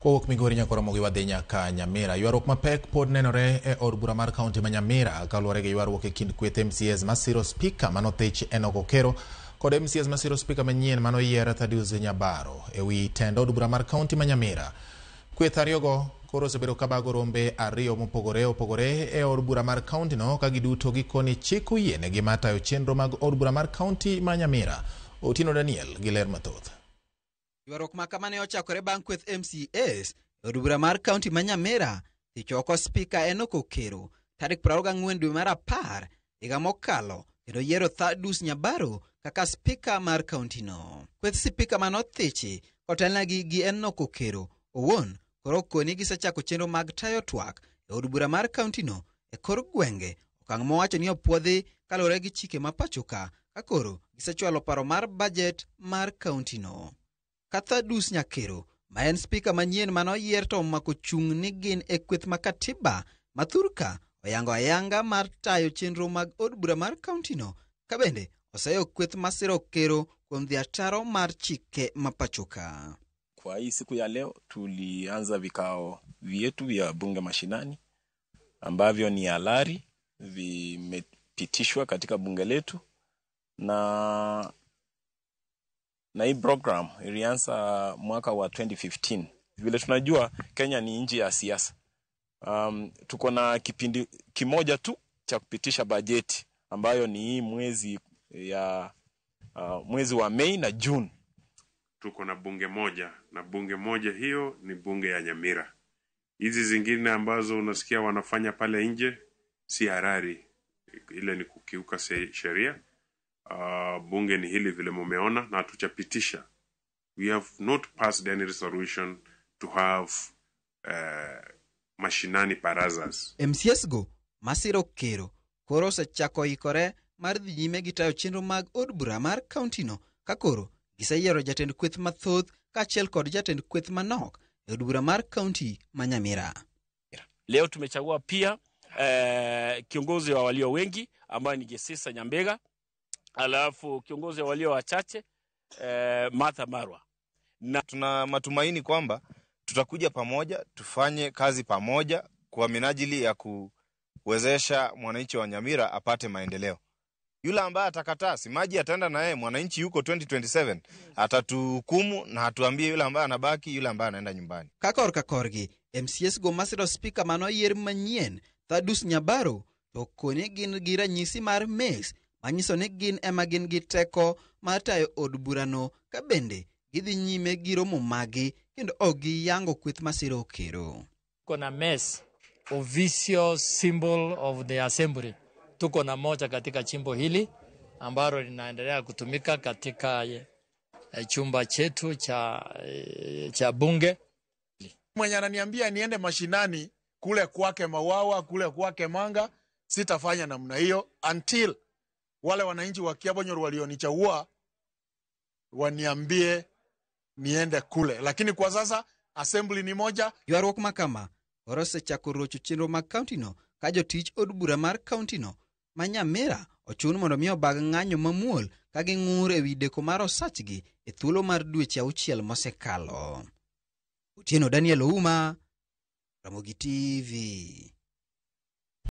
Kowuok Migori nyakoromo gi wadhi nyaka Nyamira. Ywaruok mapek pod nenore e od bura mar kaunti ma Nyamira kaluwore gi ywaruok e kind kweth MCAs masiro spika manothich Enoch Okero kod MCAs masiro spika manyien manoyier Thaddeus Nyabaro ewi tend od bura mar kaunti ma Nyamira. Kweth ariyogo koro osebedo kabago rombe ariyo mopogore opogore e od bura mar kaunti no ka giduto gikoni chik oyienegi matayo chenro mag od bura mar kaunti ma Nyamira. Otieno Daniel gi ler mathoth. Ywaruok ma kamane ochakore bang' kweth MCAs od bura mar kaunti ma Nyamira thicho oko spika Enoch Okero tarik 24 dwe mar 10 higa mokalo kendo yiero Thaddeus Nyabaro kaka spika mar kaunti no. Kweth spika manothichi kotelnegi gi Enoch Okero owuon koro koni gisechako chenro mag tayo twak e od bura mar kaunti no e kor gwenge, okang' mowacho ni opuodhi kaluwore gi chike ma pachoka ka koro gisechwalo paro mar budget mar kaunti no. Thaddeus Nyakero ma en spika manyien manoyier to omako chung' ni gin e kweth ma katiba mathurka oyango ayanga mar tayo chenro mag od bura mar kaunti no ka bende oseyo kweth masiro Okero kuom dhi ataro mar chike mapachoka. Kwa hii siku ya leo tulianza vikao vyetu vya bunge mashinani ambavyo ni halali vimepitishwa katika bunge letu na hii program ilianza mwaka wa 2015. Vile tunajua Kenya ni nchi ya siasa. Tuko na kipindi kimoja tu cha kupitisha bajeti ambayo ni hii mwezi wa Mei na June. Tuko na bunge moja na bunge moja hiyo ni bunge ya Nyamira. Hizi zingine ambazo unasikia wanafanya pale nje si harari, ile ni kukiuka sheria. Bunge ni hili vile mumeona na tuchapitisha. We have not passed any resolution to have mashinani parazas. MCAs go masiro Okero koro osechako ikore mar dhi nyime gi tayo chenro mag od bura mar kaunti no ka koro giseyiero jatend kweth mathoth kaachiel kod jatend kweth manok e od bura mar kaunti ma Nyamira. Leo tumechagua pia kiongozi wa walio wengi ambaye ni Jesisa Nyambega, alafu kiongozi wa walio wachache Martha Marwa. Na tuna matumaini kwamba tutakuja pamoja tufanye kazi pamoja kwa minajili ya kuwezesha mwananchi wa Nyamira apate maendeleo. Yule ambaye atakataa si maji ataenda na yeye, mwananchi yuko 2027 atatuhukumu na hatuambie yule ambaye anabaki yule ambaye anaenda nyumbani. Kakorgi MCAs go masiro spika manoyier manyien Thaddeus Nyabaro to koni gin gi ranyisi mar mes manyiso ni gin ema gin gi teko mar tayo od burano ka bende gidhi nyime gi romo magi kendo ok giyango kweth masiro Okero. Tuko na mes, official symbol of the assembly. Tuko na moja katika chimbo hili ambalo linaendelea kutumika katika chumba chetu cha bunge. Mwenye ananiambia niende mashinani kule kwake Mawawa, kule kwake Manga, sitafanya namna hiyo until wale wananchi wa Kiabonyor walionichagua waniambie niende kule. Lakini kwa sasa assembly ni moja. Ywaruok makama koro osechako rocho chenro mag kaunti no ka jotich od bura mar kaunti no ma Nyamira ochun mondo mi obag ng'anyo mamuol ka ging'ur ewi deko mar osachgi e thuolo mar dweche 6 mosekalo. Otieno Daniel Ouma, Ramogi TV.